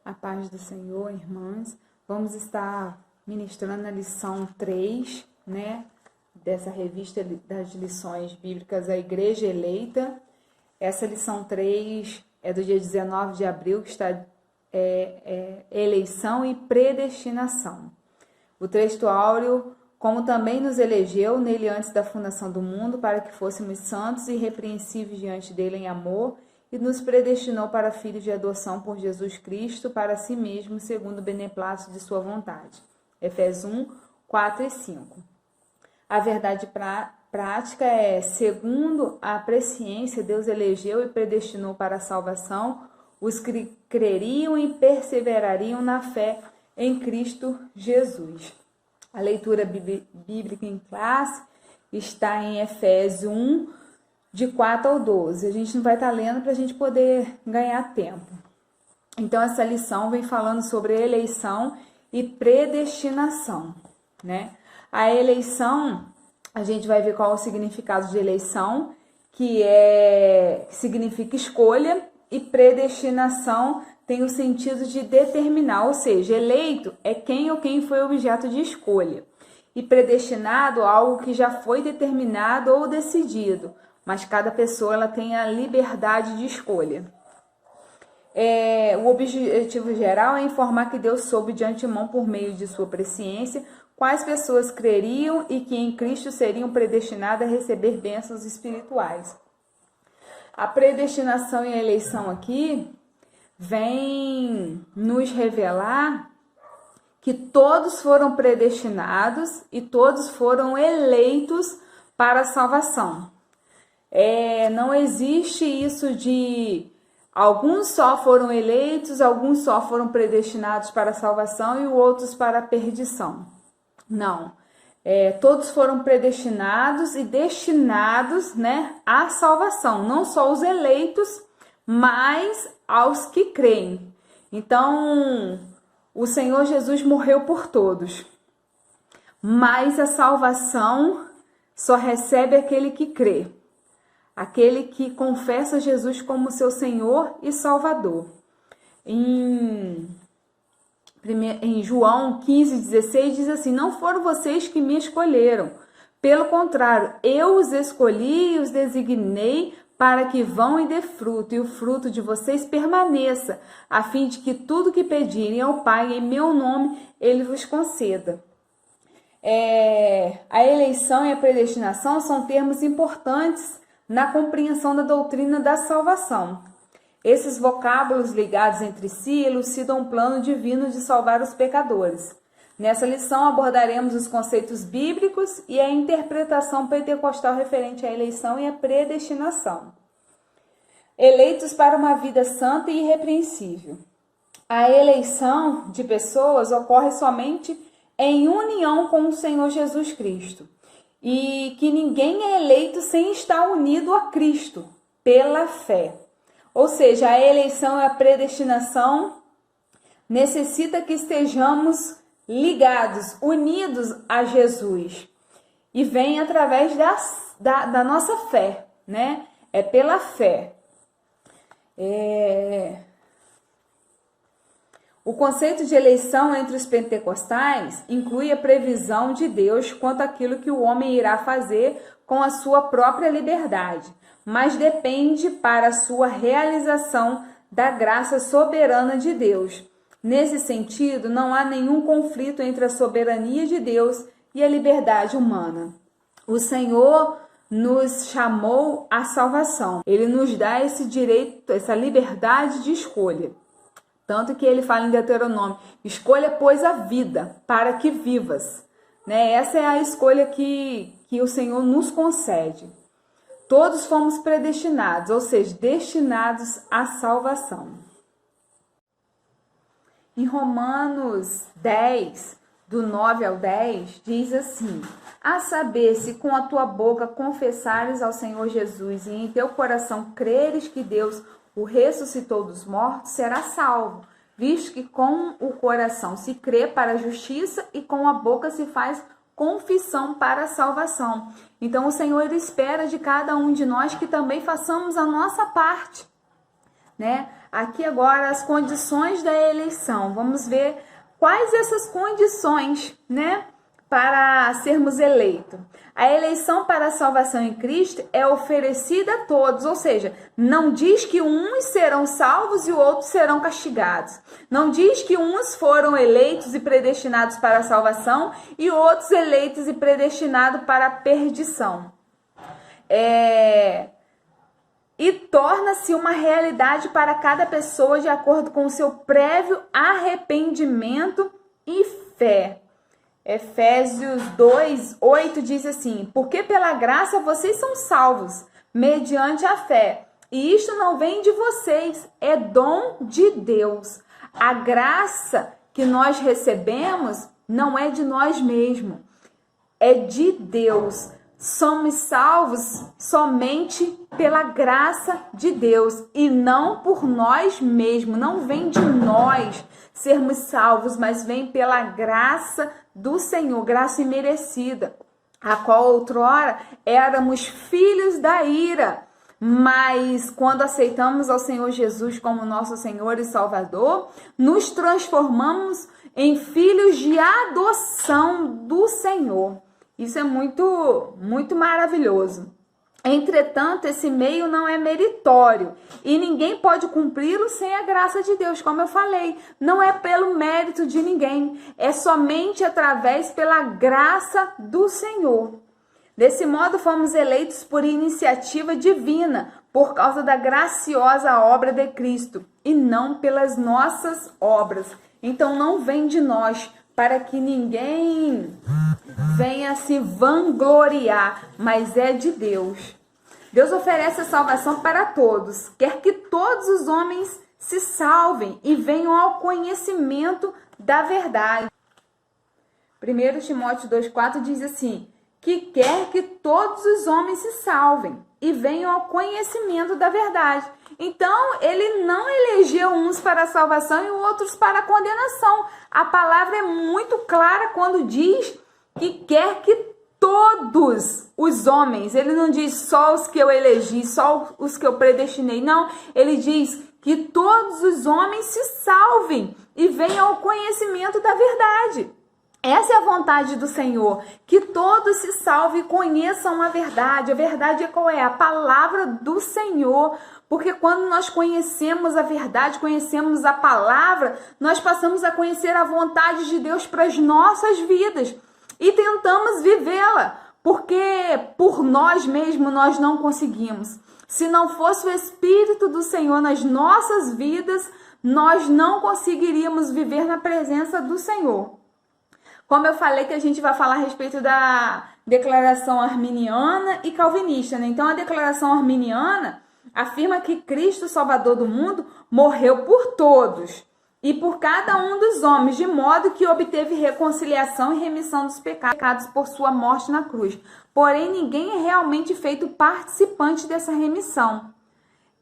A paz do Senhor, irmãs. Vamos estar ministrando a lição 3, né, dessa revista das lições bíblicas, A Igreja Eleita. Essa lição 3 é do dia 19 de abril, que está eleição e predestinação. O texto áureo, como também nos elegeu nele antes da fundação do mundo, para que fôssemos santos e irrepreensíveis diante dele em amor, e nos predestinou para filhos de adoção por Jesus Cristo, para si mesmo, segundo o beneplácito de sua vontade. Efésios 1, 4 e 5. A verdade prática é, segundo a presciência, Deus elegeu e predestinou para a salvação os que creriam e perseverariam na fé em Cristo Jesus. A leitura bíblica em classe está em Efésios 1, de 4 ao 12. A gente não vai estar lendo para a gente poder ganhar tempo. Então, essa lição vem falando sobre eleição e predestinação, né? A eleição, a gente vai ver qual é o significado de eleição, que significa escolha, e predestinação tem o sentido de determinar, ou seja, eleito é quem ou quem foi objeto de escolha, e predestinado algo que já foi determinado ou decidido, mas cada pessoa ela tem a liberdade de escolha. O objetivo geral é informar que Deus soube de antemão, por meio de sua presciência, quais pessoas creriam e que em Cristo seriam predestinadas a receber bênçãos espirituais. A predestinação e a eleição aqui vem nos revelar que todos foram predestinados e todos foram eleitos para a salvação. Não existe isso de alguns só foram eleitos, alguns só foram predestinados para a salvação e outros para a perdição. Não. Todos foram predestinados e destinados, né, à salvação. Não só os eleitos, mas aos que creem. Então, o Senhor Jesus morreu por todos. Mas a salvação só recebe aquele que crê. Aquele que confessa Jesus como seu Senhor e Salvador. Em João 15,16 diz assim: não foram vocês que me escolheram. Pelo contrário, eu os escolhi e os designei para que vão e dê fruto, e o fruto de vocês permaneça, a fim de que tudo que pedirem ao Pai em meu nome, Ele vos conceda. A eleição e a predestinação são termos importantes na compreensão da doutrina da salvação. Esses vocábulos ligados entre si elucidam um plano divino de salvar os pecadores. Nessa lição abordaremos os conceitos bíblicos e a interpretação pentecostal referente à eleição e à predestinação. Eleitos para uma vida santa e irrepreensível. A eleição de pessoas ocorre somente em união com o Senhor Jesus Cristo. E que ninguém é eleito sem estar unido a Cristo, pela fé. Ou seja, a eleição e a predestinação necessita que estejamos ligados, unidos a Jesus. E vem através da nossa fé, né? É pela fé. O conceito de eleição entre os pentecostais inclui a previsão de Deus quanto àquilo que o homem irá fazer com a sua própria liberdade, mas depende para a sua realização da graça soberana de Deus. Nesse sentido, não há nenhum conflito entre a soberania de Deus e a liberdade humana. O Senhor nos chamou à salvação. Ele nos dá esse direito, essa liberdade de escolha. Tanto que ele fala em Deuteronômio: escolha, pois, a vida, para que vivas. Né? Essa é a escolha que o Senhor nos concede. Todos fomos predestinados, ou seja, destinados à salvação. Em Romanos 10, do 9 ao 10, diz assim: a saber, se com a tua boca confessares ao Senhor Jesus e em teu coração creres que Deus o ressuscitou dos mortos, será salvo, visto que com o coração se crê para a justiça e com a boca se faz confissão para a salvação. Então o Senhor espera de cada um de nós que também façamos a nossa parte, né? aqui agora as condições da eleição. Vamos ver quais essas condições, né, para sermos eleitos. A eleição para a salvação em Cristo é oferecida a todos, ou seja, não diz que uns serão salvos e outros serão castigados. Não diz que uns foram eleitos e predestinados para a salvação e outros eleitos e predestinados para a perdição. E torna-se uma realidade para cada pessoa de acordo com o seu prévio arrependimento e fé. Efésios 2:8 diz assim: porque pela graça vocês são salvos, mediante a fé. E isto não vem de vocês, é dom de Deus. A graça que nós recebemos não é de nós mesmos, é de Deus. Somos salvos somente pela graça de Deus e não por nós mesmos. Não vem de nós sermos salvos, mas vem pela graça do Senhor, graça imerecida, a qual outrora éramos filhos da ira. Mas quando aceitamos ao Senhor Jesus como nosso Senhor e Salvador, nos transformamos em filhos de adoção do Senhor. Isso é muito, muito maravilhoso. Entretanto, esse meio não é meritório e ninguém pode cumpri-lo sem a graça de Deus, como eu falei. Não é pelo mérito de ninguém, é somente através pela graça do Senhor. Desse modo, fomos eleitos por iniciativa divina, por causa da graciosa obra de Cristo e não pelas nossas obras. Então, não vem de nós, para que ninguém venha se vangloriar, mas é de Deus. Deus oferece a salvação para todos, quer que todos os homens se salvem e venham ao conhecimento da verdade. 1 Timóteo 2,4 diz assim, que quer que todos os homens se salvem e venham ao conhecimento da verdade. Então, ele não elegeu uns para a salvação e outros para a condenação. A palavra é muito clara quando diz que quer que todos os homens, ele não diz só os que eu elegi, só os que eu predestinei, não. Ele diz que todos os homens se salvem e venham ao conhecimento da verdade. Essa é a vontade do Senhor, que todos se salvem e conheçam a verdade. A verdade é qual é? A palavra do Senhor. Porque quando nós conhecemos a verdade, conhecemos a palavra, nós passamos a conhecer a vontade de Deus para as nossas vidas e tentamos vivê-la, porque por nós mesmos nós não conseguimos. Se não fosse o Espírito do Senhor nas nossas vidas, nós não conseguiríamos viver na presença do Senhor. Como eu falei que a gente vai falar a respeito da declaração arminiana e calvinista, né? Então, a declaração arminiana afirma que Cristo, Salvador do mundo, morreu por todos e por cada um dos homens, de modo que obteve reconciliação e remissão dos pecados por sua morte na cruz. Porém, ninguém é realmente feito participante dessa remissão.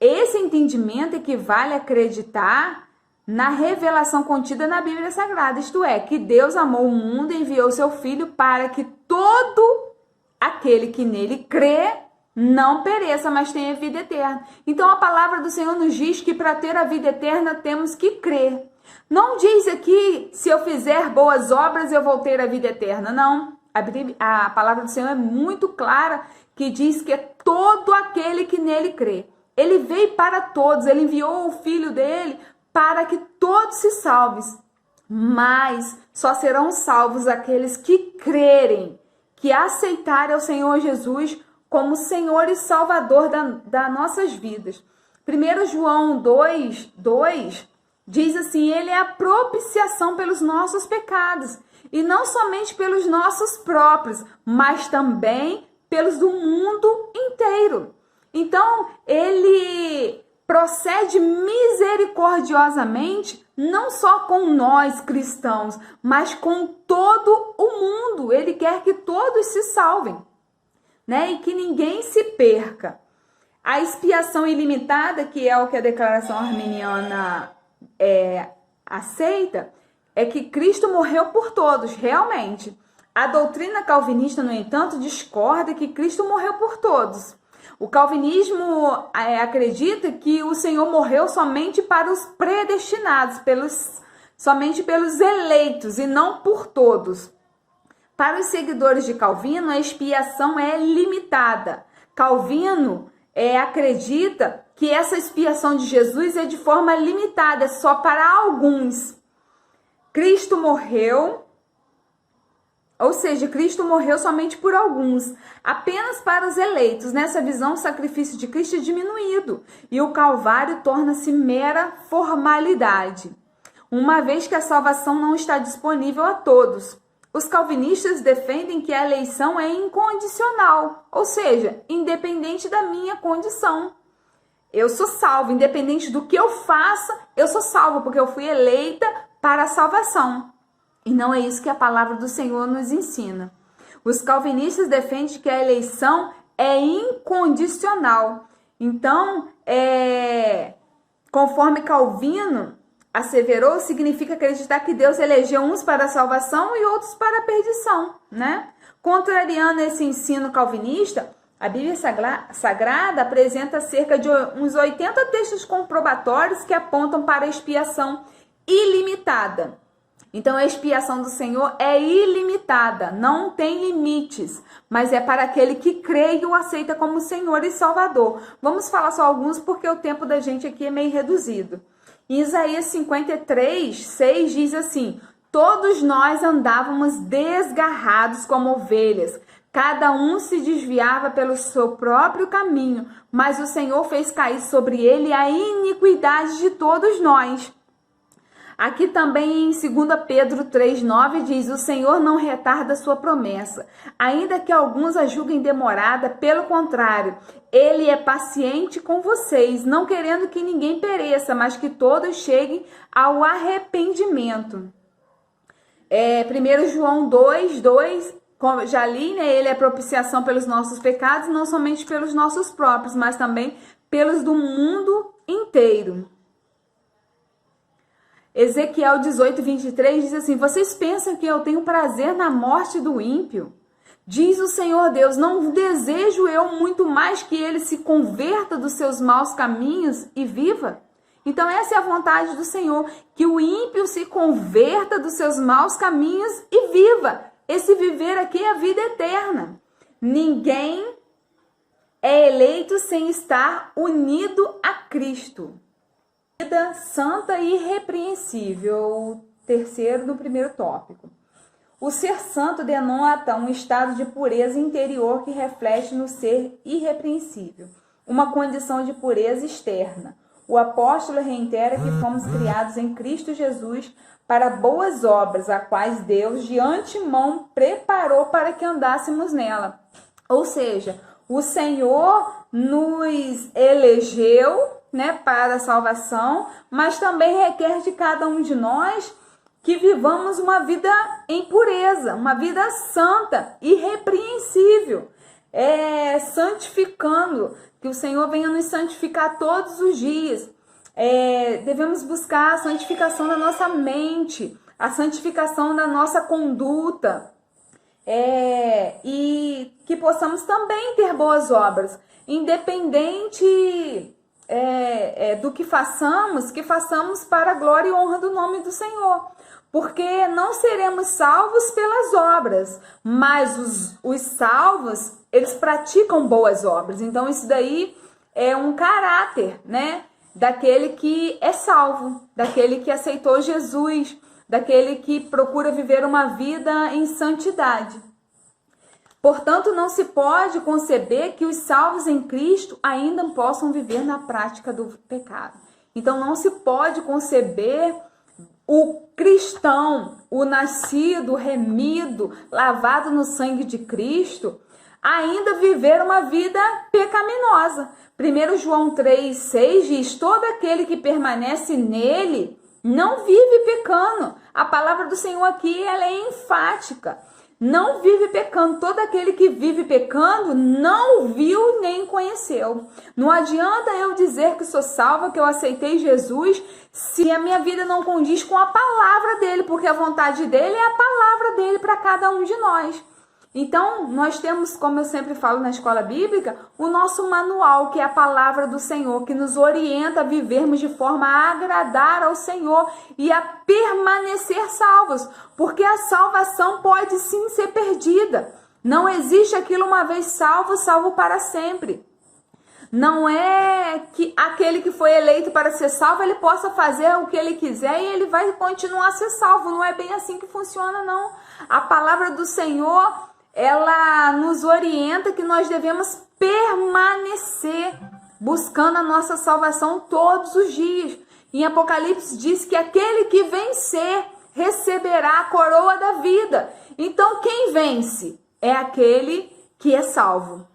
Esse entendimento equivale a acreditar na revelação contida na Bíblia Sagrada, isto é, que Deus amou o mundo e enviou seu Filho para que todo aquele que nele crê não pereça, mas tenha vida eterna. Então a palavra do Senhor nos diz que para ter a vida eterna temos que crer. Não diz aqui, se eu fizer boas obras eu vou ter a vida eterna, não. A palavra do Senhor é muito clara, que diz que é todo aquele que nele crê. Ele veio para todos, ele enviou o Filho dele para que todos se salvem, mas só serão salvos aqueles que crerem, que aceitarem o Senhor Jesus como Senhor e Salvador das nossas vidas. 1 João 2:2 diz assim, ele é a propiciação pelos nossos pecados, e não somente pelos nossos próprios, mas também pelos do mundo inteiro. Então, ele procede misericordiosamente, não só com nós cristãos, mas com todo o mundo. Ele quer que todos se salvem, né? E que ninguém se perca. A expiação ilimitada, que é o que a declaração arminiana aceita, é que Cristo morreu por todos, realmente. A doutrina calvinista, no entanto, discorda que Cristo morreu por todos. O calvinismo acredita que o Senhor morreu somente para os predestinados, somente pelos eleitos e não por todos. Para os seguidores de Calvino, a expiação é limitada. Calvino acredita que essa expiação de Jesus é de forma limitada, é só para alguns. Cristo morreu, ou seja, Cristo morreu somente por alguns, apenas para os eleitos. Nessa visão, o sacrifício de Cristo é diminuído e o Calvário torna-se mera formalidade, uma vez que a salvação não está disponível a todos. Os calvinistas defendem que a eleição é incondicional, ou seja, independente da minha condição. Eu sou salvo, independente do que eu faça, eu sou salvo, porque eu fui eleita para a salvação. E não é isso que a palavra do Senhor nos ensina. Os calvinistas defendem que a eleição é incondicional. Então, conforme Calvino asseverou, significa acreditar que Deus elegeu uns para a salvação e outros para a perdição, né? Contrariando esse ensino calvinista, a Bíblia Sagrada apresenta cerca de uns 80 textos comprobatórios que apontam para a expiação ilimitada. Então, a expiação do Senhor é ilimitada, não tem limites, mas é para aquele que crê e o aceita como Senhor e Salvador. Vamos falar só alguns, porque o tempo da gente aqui é meio reduzido. Em Isaías 53, 6 diz assim: todos nós andávamos desgarrados como ovelhas, cada um se desviava pelo seu próprio caminho, mas o Senhor fez cair sobre ele a iniquidade de todos nós. Aqui também em 2 Pedro 3,9 diz: o Senhor não retarda sua promessa, ainda que alguns a julguem demorada, pelo contrário, Ele é paciente com vocês, não querendo que ninguém pereça, mas que todos cheguem ao arrependimento. 1 João 2,2, como já li, né? Ele é propiciação pelos nossos pecados, não somente pelos nossos próprios, mas também pelos do mundo inteiro. Ezequiel 18:23 diz assim: vocês pensam que eu tenho prazer na morte do ímpio? Diz o Senhor Deus: não desejo eu muito mais que ele se converta dos seus maus caminhos e viva? Então essa é a vontade do Senhor, que o ímpio se converta dos seus maus caminhos e viva. Esse viver aqui é a vida eterna. Ninguém é eleito sem estar unido a Cristo. Vida santa e irrepreensível, terceiro do primeiro tópico. O ser santo denota um estado de pureza interior que reflete no ser irrepreensível, uma condição de pureza externa. O apóstolo reitera que fomos criados em Cristo Jesus para boas obras, a quais Deus de antemão preparou para que andássemos nela. Ou seja, o Senhor nos elegeu, né, para a salvação, mas também requer de cada um de nós que vivamos uma vida em pureza, uma vida santa, irrepreensível, santificando, que o Senhor venha nos santificar todos os dias. Devemos buscar a santificação da nossa mente, a santificação da nossa conduta, e que possamos também ter boas obras, independente do que façamos para a glória e honra do nome do Senhor. Porque não seremos salvos pelas obras, mas os salvos, eles praticam boas obras. Então isso daí é um caráter, né, daquele que é salvo, daquele que aceitou Jesus, daquele que procura viver uma vida em santidade. Portanto, não se pode conceber que os salvos em Cristo ainda possam viver na prática do pecado. Então, não se pode conceber o cristão, o nascido, remido, lavado no sangue de Cristo, ainda viver uma vida pecaminosa. 1 João 3,6 diz: todo aquele que permanece nele não vive pecando. A palavra do Senhor aqui, ela é enfática. Não vive pecando. Todo aquele que vive pecando não viu nem conheceu. Não adianta eu dizer que sou salva, que eu aceitei Jesus, se a minha vida não condiz com a palavra dele, porque a vontade dele é a palavra dele para cada um de nós. Então, nós temos, como eu sempre falo na escola bíblica, o nosso manual, que é a palavra do Senhor, que nos orienta a vivermos de forma a agradar ao Senhor e a permanecer salvos, porque a salvação pode sim ser perdida. Não existe aquilo uma vez salvo, salvo para sempre. Não é que aquele que foi eleito para ser salvo, ele possa fazer o que ele quiser e ele vai continuar a ser salvo. Não é bem assim que funciona, não. A palavra do Senhor, ela nos orienta que nós devemos permanecer buscando a nossa salvação todos os dias. Em Apocalipse diz que aquele que vencer receberá a coroa da vida. Então quem vence é aquele que é salvo.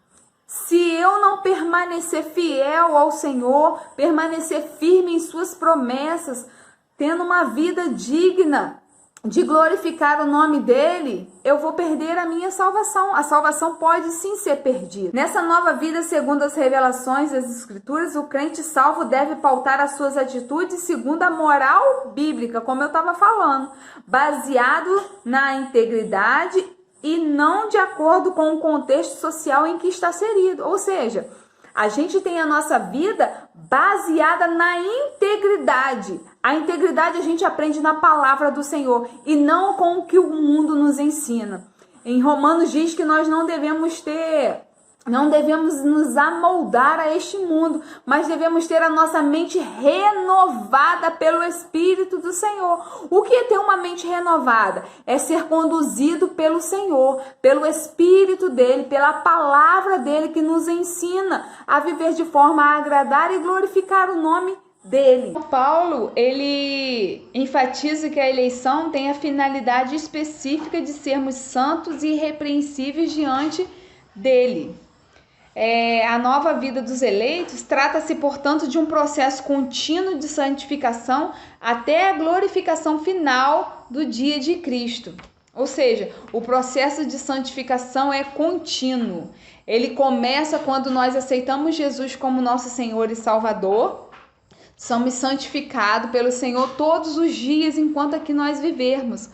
Se eu não permanecer fiel ao Senhor, permanecer firme em suas promessas, tendo uma vida digna de glorificar o nome dele, eu vou perder a minha salvação. A salvação pode sim ser perdida. Nessa nova vida, segundo as revelações das Escrituras, o crente salvo deve pautar as suas atitudes segundo a moral bíblica, como eu estava falando, baseado na integridade e não de acordo com o contexto social em que está inserido. Ou seja, a gente tem a nossa vida baseada na integridade. A integridade a gente aprende na palavra do Senhor e não com o que o mundo nos ensina. Em Romanos diz que nós não devemos nos amoldar a este mundo, mas devemos ter a nossa mente renovada pelo Espírito do Senhor. O que é ter uma mente renovada? É ser conduzido pelo Senhor, pelo Espírito dele, pela palavra dele que nos ensina a viver de forma a agradar e glorificar o nome dele. Paulo, ele enfatiza que a eleição tem a finalidade específica de sermos santos e irrepreensíveis diante dele. A nova vida dos eleitos trata-se, portanto, de um processo contínuo de santificação até a glorificação final do dia de Cristo. Ou seja, o processo de santificação é contínuo. Ele começa quando nós aceitamos Jesus como nosso Senhor e Salvador. Somos santificados pelo Senhor todos os dias enquanto aqui nós vivermos.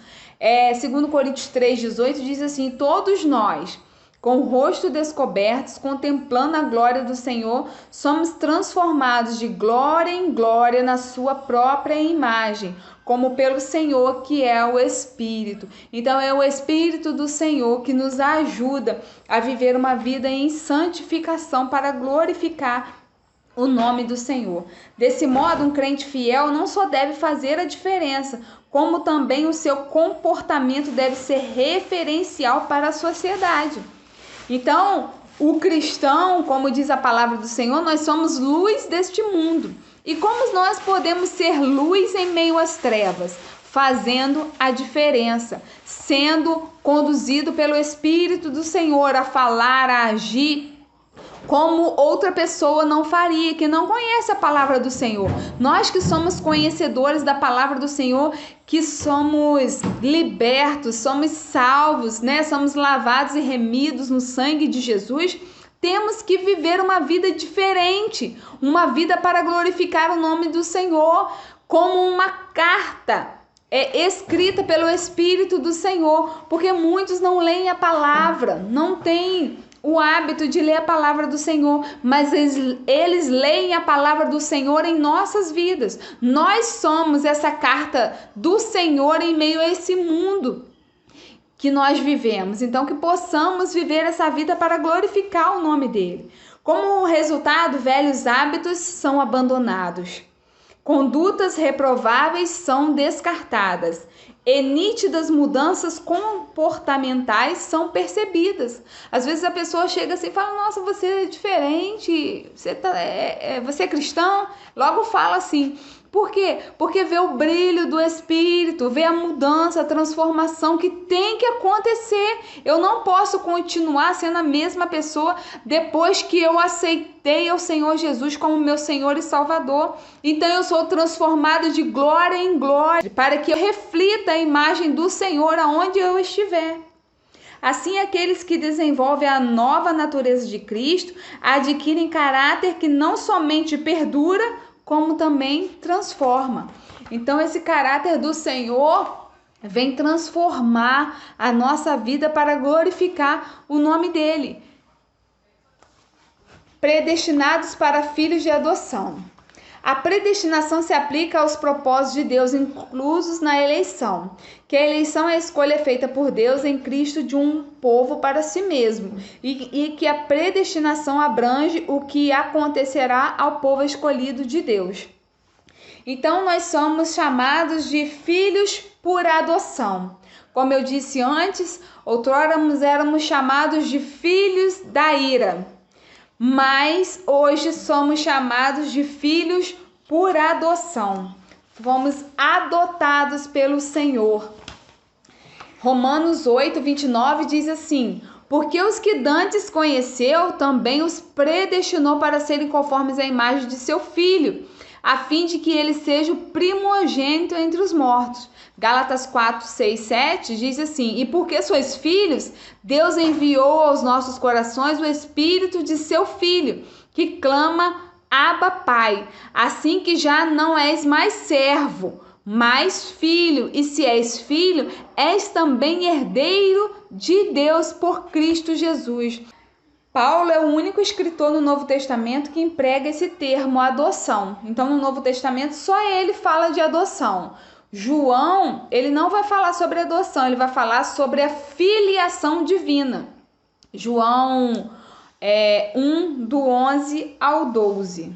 Segundo Coríntios 3,18 diz assim: todos nós, com o rosto descoberto, contemplando a glória do Senhor, somos transformados de glória em glória na sua própria imagem, como pelo Senhor, que é o Espírito. Então é o Espírito do Senhor que nos ajuda a viver uma vida em santificação para glorificar o nome do Senhor. Desse modo, um crente fiel não só deve fazer a diferença, como também o seu comportamento deve ser referencial para a sociedade. Então, o cristão, como diz a palavra do Senhor, nós somos luz deste mundo. E como nós podemos ser luz em meio às trevas? Fazendo a diferença, sendo conduzido pelo Espírito do Senhor a falar, a agir como outra pessoa não faria, que não conhece a palavra do Senhor. Nós que somos conhecedores da palavra do Senhor, que somos libertos, somos salvos, né? Somos lavados e remidos no sangue de Jesus, temos que viver uma vida diferente, uma vida para glorificar o nome do Senhor, como uma carta escrita pelo Espírito do Senhor, porque muitos não leem a palavra, não têm o hábito de ler a palavra do Senhor, mas eles leem a palavra do Senhor em nossas vidas. Nós somos essa carta do Senhor em meio a esse mundo que nós vivemos. Então, que possamos viver essa vida para glorificar o nome dele. Como resultado, velhos hábitos são abandonados. Condutas reprováveis são descartadas. E nítidas mudanças comportamentais são percebidas. Às vezes a pessoa chega assim e fala: nossa, você é diferente, você é cristão? Logo fala assim. Por quê? Porque vê o brilho do Espírito, vê a mudança, a transformação que tem que acontecer. Eu não posso continuar sendo a mesma pessoa depois que eu aceitei o Senhor Jesus como meu Senhor e Salvador. Então eu sou transformado de glória em glória, para que eu reflita a imagem do Senhor aonde eu estiver. Assim, aqueles que desenvolvem a nova natureza de Cristo adquirem caráter que não somente perdura, como também transforma. Então, esse caráter do Senhor vem transformar a nossa vida para glorificar o nome dele. Predestinados para filhos de adoção. A predestinação se aplica aos propósitos de Deus inclusos na eleição, que a eleição é a escolha feita por Deus em Cristo de um povo para si mesmo, e que a predestinação abrange o que acontecerá ao povo escolhido de Deus. Então, nós somos chamados de filhos por adoção. Como eu disse antes, outrora éramos chamados de filhos da ira, mas hoje somos chamados de filhos por adoção. Fomos adotados pelo Senhor. Romanos 8, 29 diz assim: porque os que dantes conheceu, também os predestinou para serem conformes à imagem de seu Filho, a fim de que ele seja o primogênito entre os mortos. Gálatas 4, 6, 7 diz assim: e porque sois filhos, Deus enviou aos nossos corações o Espírito de seu Filho, que clama, Abba, Pai. Assim que já não és mais servo, mas filho, e se és filho, és também herdeiro de Deus por Cristo Jesus. Paulo é o único escritor no Novo Testamento que emprega esse termo adoção. Então, no Novo Testamento, só ele fala de adoção. João, ele não vai falar sobre adoção, ele vai falar sobre a filiação divina. João 1, do 11 ao 12.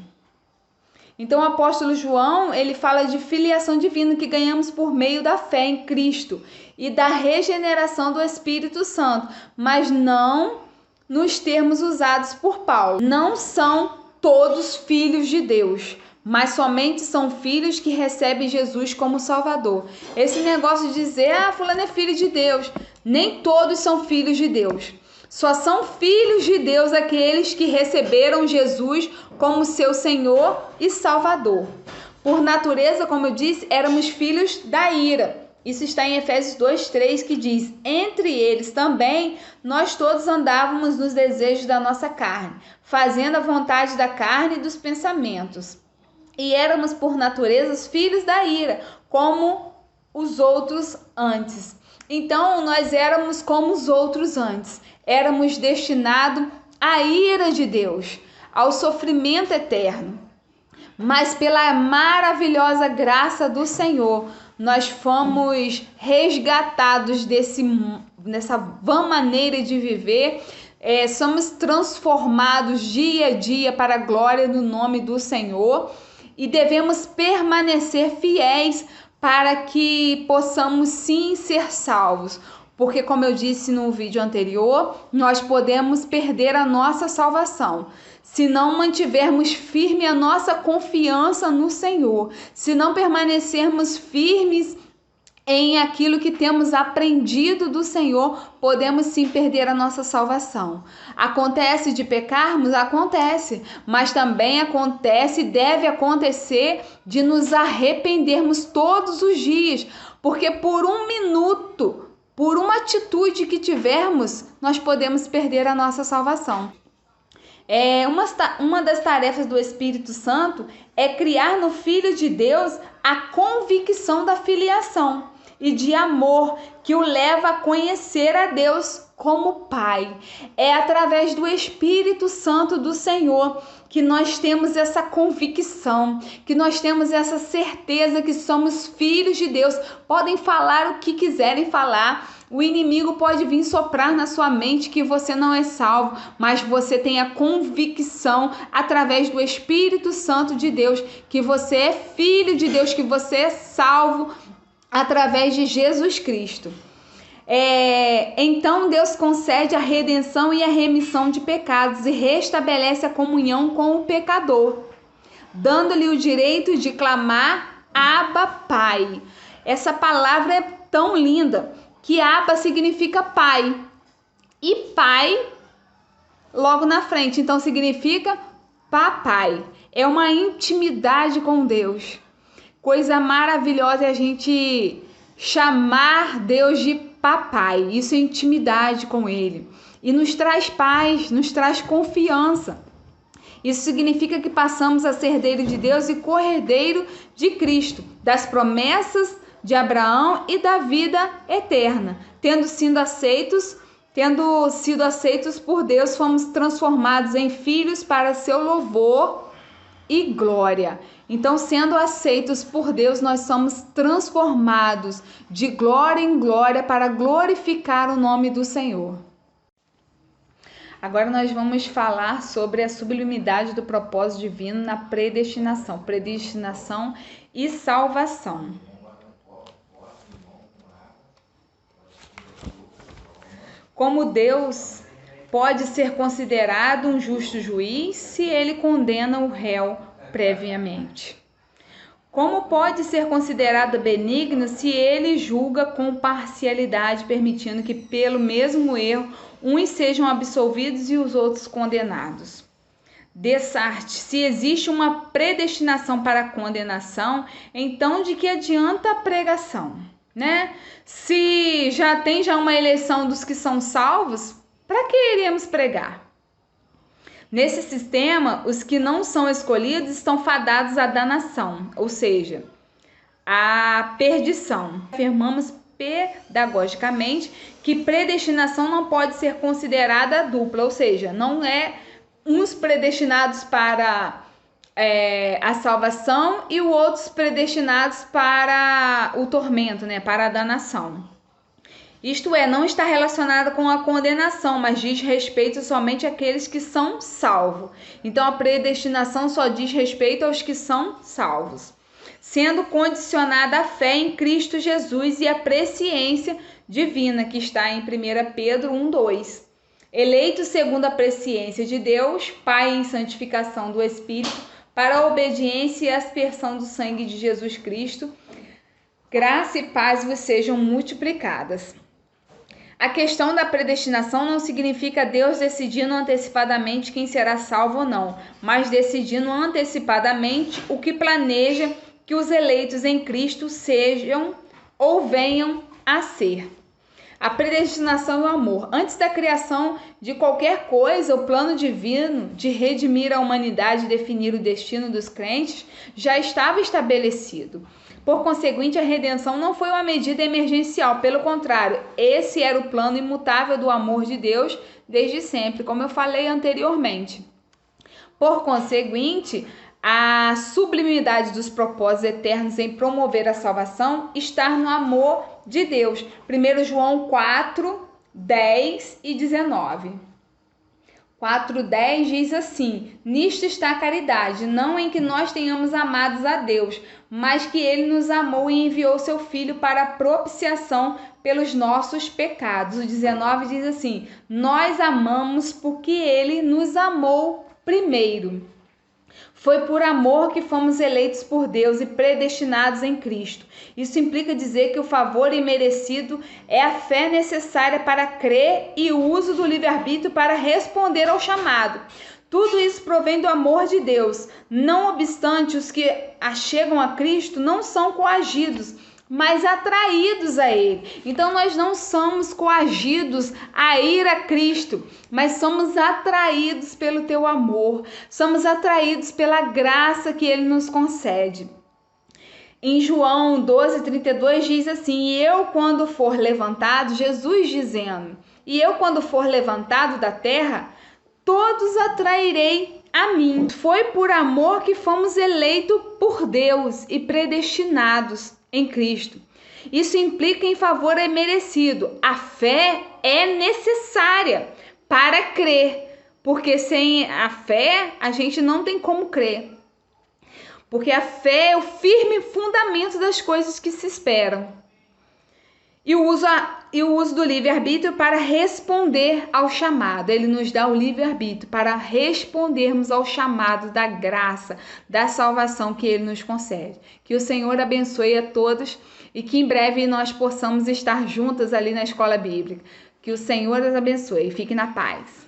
Então, o apóstolo João, ele fala de filiação divina que ganhamos por meio da fé em Cristo e da regeneração do Espírito Santo, mas não nos termos usados por Paulo. Não são todos filhos de Deus, mas somente são filhos que recebem Jesus como Salvador. Esse negócio de dizer, fulano é filho de Deus, nem todos são filhos de Deus. Só são filhos de Deus aqueles que receberam Jesus como seu Senhor e Salvador. Por natureza, como eu disse, éramos filhos da ira. Isso está em Efésios 2:3, que diz: entre eles também nós todos andávamos nos desejos da nossa carne, fazendo a vontade da carne e dos pensamentos. E éramos por natureza filhos da ira, como os outros antes. Então, nós éramos como os outros antes. Éramos destinados à ira de Deus, ao sofrimento eterno. Mas pela maravilhosa graça do Senhor, nós fomos resgatados dessa vã maneira de viver. Somos transformados dia a dia para a glória do nome do Senhor e devemos permanecer fiéis para que possamos sim ser salvos. Porque, como eu disse no vídeo anterior, nós podemos perder a nossa salvação se não mantivermos firme a nossa confiança no Senhor, se não permanecermos firmes em aquilo que temos aprendido do Senhor, podemos sim perder a nossa salvação. Acontece de pecarmos? Acontece, mas também acontece e deve acontecer de nos arrependermos todos os dias, porque por um minuto, por uma atitude que tivermos, nós podemos perder a nossa salvação. Uma das tarefas do Espírito Santo é criar no Filho de Deus a convicção da filiação e de amor que o leva a conhecer a Deus como Pai. É através do Espírito Santo do Senhor que nós temos essa convicção, que nós temos essa certeza que somos filhos de Deus. Podem falar o que quiserem falar, o inimigo pode vir soprar na sua mente que você não é salvo, mas você tem a convicção através do Espírito Santo de Deus que você é filho de Deus, que você é salvo através de Jesus Cristo. Então Deus concede a redenção e a remissão de pecados e restabelece a comunhão com o pecador, dando-lhe o direito de clamar Abba, Pai. Essa palavra é tão linda que Abba significa pai e pai logo na frente, então significa papai. É uma intimidade com Deus. Coisa maravilhosa é a gente chamar Deus de papai. Isso é intimidade com Ele. E nos traz paz, nos traz confiança. Isso significa que passamos a ser herdeiro de Deus e co-herdeiro de Cristo, das promessas de Abraão e da vida eterna. Tendo sido aceitos por Deus, fomos transformados em filhos para seu louvor e glória. Então, sendo aceitos por Deus, nós somos transformados de glória em glória para glorificar o nome do Senhor. Agora nós vamos falar sobre a sublimidade do propósito divino na predestinação e salvação. Como Deus pode ser considerado um justo juiz se ele condena o réu previamente? Como pode ser considerado benigno se ele julga com parcialidade, permitindo que pelo mesmo erro uns sejam absolvidos e os outros condenados? Dessarte, se existe uma predestinação para a condenação, então de que adianta a pregação, né? Se já tem uma eleição dos que são salvos, para que iremos pregar? Nesse sistema, os que não são escolhidos estão fadados à danação, ou seja, à perdição. Afirmamos pedagogicamente que predestinação não pode ser considerada dupla, ou seja, não é uns predestinados para a salvação e os outros predestinados para o tormento, né, para a danação. Isto é, não está relacionado com a condenação, mas diz respeito somente àqueles que são salvos. Então, a predestinação só diz respeito aos que são salvos, sendo condicionada à fé em Cristo Jesus e à presciência divina, que está em 1 Pedro 1:2. Eleitos segundo a presciência de Deus, Pai em santificação do Espírito, para a obediência e aspersão do sangue de Jesus Cristo, graça e paz vos sejam multiplicadas. A questão da predestinação não significa Deus decidindo antecipadamente quem será salvo ou não, mas decidindo antecipadamente o que planeja que os eleitos em Cristo sejam ou venham a ser. A predestinação e o amor. Antes da criação de qualquer coisa, o plano divino de redimir a humanidade e definir o destino dos crentes já estava estabelecido. Por conseguinte, a redenção não foi uma medida emergencial, pelo contrário, esse era o plano imutável do amor de Deus desde sempre, como eu falei anteriormente. Por conseguinte, a sublimidade dos propósitos eternos em promover a salvação está no amor de Deus. 1 João 4, 10 e 19. 4:10 diz assim: nisto está a caridade, não em que nós tenhamos amados a Deus, mas que ele nos amou e enviou seu Filho para a propiciação pelos nossos pecados. O 19 diz assim: nós amamos porque ele nos amou primeiro. Foi por amor que fomos eleitos por Deus e predestinados em Cristo. Isso implica dizer que o favor imerecido é a fé necessária para crer e o uso do livre-arbítrio para responder ao chamado. Tudo isso provém do amor de Deus. Não obstante, os que achegam a Cristo não são coagidos, mas atraídos a Ele. Então nós não somos coagidos a ir a Cristo, mas somos atraídos pelo teu amor, somos atraídos pela graça que Ele nos concede. Em João 12:32 diz assim: e eu quando for levantado, Jesus dizendo, e eu quando for levantado da terra, todos atrairei a mim. Foi por amor que fomos eleitos por Deus e predestinados em Cristo. Isso implica em favor merecido. A fé é necessária para crer, porque sem a fé a gente não tem como crer. Porque a fé é o firme fundamento das coisas que se esperam. E o uso do livre-arbítrio para responder ao chamado. Ele nos dá o livre-arbítrio para respondermos ao chamado da graça, da salvação que Ele nos concede. Que o Senhor abençoe a todos e que em breve nós possamos estar juntas ali na escola bíblica. Que o Senhor os abençoe. Fique na paz.